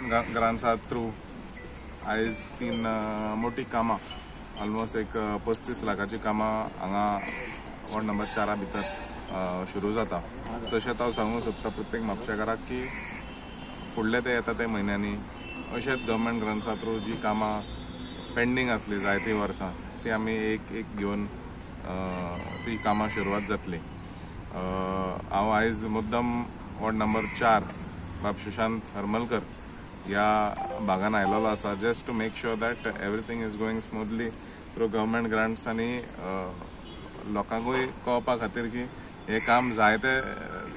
ग्रांट्सा through आयज 3 मोठी कामां ऑलमोस्ट एक 35 लाखाची कामां हांगा वॉर्ड नंबर 4 भितर सुरू जाता। तशेंच हांव सांगूंक सोदता प्रत्येक म्हापशेकाराक की फुडले ते येता ते म्हयन्यांनी अशेंच गव्हर्मेंट ग्रांट्सा थ्रू जी कामां पेंडींग आसली जायती वर्सां ती आमी एक एक घेवन ती कामां सुरवात जातली। हांव आयज मुद्दम वॉर्ड नंबर 4 बाब सुशांत हरमलकर ह्या भागान आयिल्लो आसा just to make sure that everything is going smoothly through government grants आनी लोकांकूय कळपा खातीर की हे काम जायते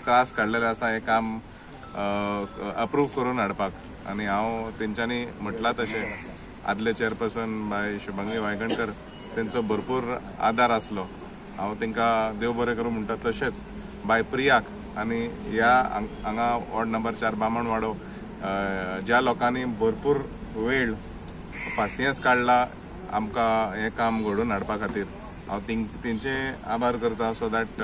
त्रास काडलेले आसा हे काम अप्रूव करून हाडपाक। आनी हांव तेंच्यांनी म्हटलां तशें आदले चेअरपर्सन बाय शुभांगी वायगणकर तेंचो भरपूर आदार आसलो। हांव तेंकां देव बरें करूं म्हणटा। तशेंच बाय प्रियाक आनी ह्या हांगा वॉर्ड नंबर 4 बामणवाडो ज्या लोकांनी भरपूर वेळ पासियेंस काडला आमकां हें काम घडोवन हाडपा खातीर हांव तेंचे आभार करता। सो दॅट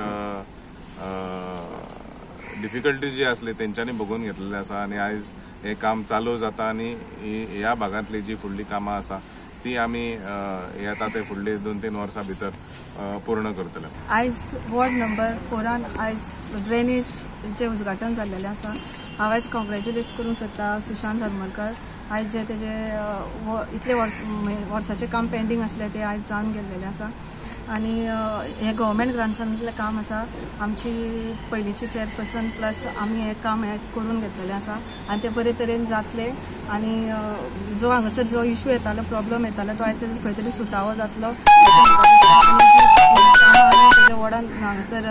डिफिकल्टीज जी आसली तेंच्यांनी बघून घेतलेले आसा आनी आयज हे काम चालू जाता आनी ह्या भागांतली जी फुडली कामां आसा ती आमी येता ते फुडली 2-3 वर्सां भितर पूर्ण करतले। आयज वॉर्ड नंबर 4 आयज ड्रेनेजचे उद्घाटन जाल्लेलें आसा। हांव आयज कॉंग्रॅच्युलेट करूंक सोदता सुशांत हरमलकर। आयज जे तेजे इतले वर्साचें काम पेंडींग आसलें ते आयज जावन गेल्लेलें आसा आनी हे गव्हर्मेंट ग्रांट्सांतलें काम आसा। आमची पयलींची चेअरपर्सन प्लस आमी हे काम आयज करून घेतलेलें आसा आनी ते बरे तरेन जातले आनी जो हांगासर जो इश्यू येतालो प्रॉब्लम येतालो तो आयज खंय तरी सुटावो जातलो। तेज्या वॉर्डान हांगासर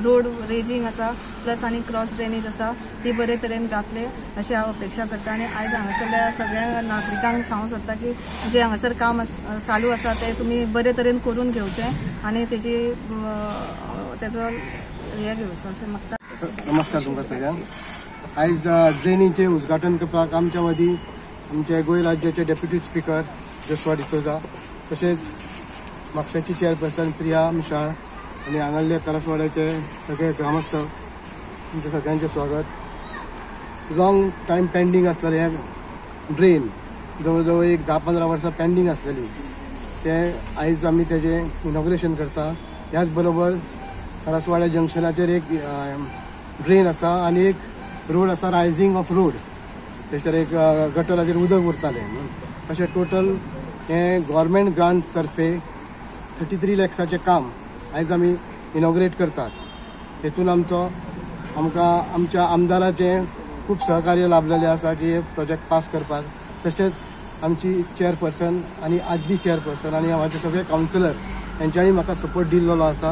रोड रेजिंग आसा प्लस आनी क्रॉस ड्रेनेज आसा ती बरे तरेन जातले अशी हांव अपेक्षा करता। आनी आयज हांगासरल्या सगळ्या नागरिकांक सांगूंक सोदता की जे हांगासर काम चालू आसा ते तुमी बरे तरेन करून घेवचें आनी तेजो हे घेवचो अशें म्हाका। नमस्कार तुमकां सगळ्यांक। आयज ड्रेनीचें उद्घाटन करपाक आमच्या मदीं आमचे गोंय राज्याचे डेप्युटी स्पीकर जोशुआ डिसोजा तशेंच म्हापशेची चेअरपर्सन प्रिया मिशाळ आनी हांगासरले करसवाड्याचे सगळे ग्रामस्थ तुमच्या सगळ्यांचे स्वागत। लॉंग टायम पेंडींग आसलेले हे ड्रेन जवळ जवळ एक 10-15 वर्सां पेंडींग आसलेली ते आयज आमी तेजें इनॉग्रेशन करता। ह्याच बरोबर करसवाड्या जंक्शनाचेर एक ड्रेन आसा आनी एक रोड आसा रायझींग ऑफ रोड थंयसर एक गटराचेर उदक उरतालें। अशें टोटल हें गव्हर्मेंट ग्रांट तर्फे 33 लॅक्साचें काम आयज आमी इनॉग्रेट करतात। हेतून आमकां आमच्या आमदाराचें खूब सहकार्य लाभलेलें आसा की हे प्रोजेक्ट पास करपाक। तशेंच आमची चेअरपर्सन आनी आदली चेअरपर्सन आनी आमचे सगळे कावन्सिलर हेंच्यांनी म्हाका सपोर्ट दिल्लो आसा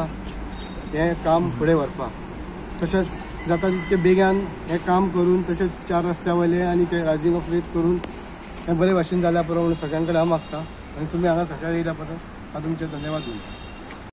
हें काम फुडें व्हरपाक। तशेंच जाता तितके बेगीन हें काम करून तशेंच 4 रस्त्या वयले आनी ते रायझींग ऑफ रेट करून हें बरे भाशेन जाल्या पुरो म्हणून सगळ्यां कडेन हांव मागता आनी तुमी हांगा सकाळीं येयल्या परत हांव तुमचे धन्यवाद दिता।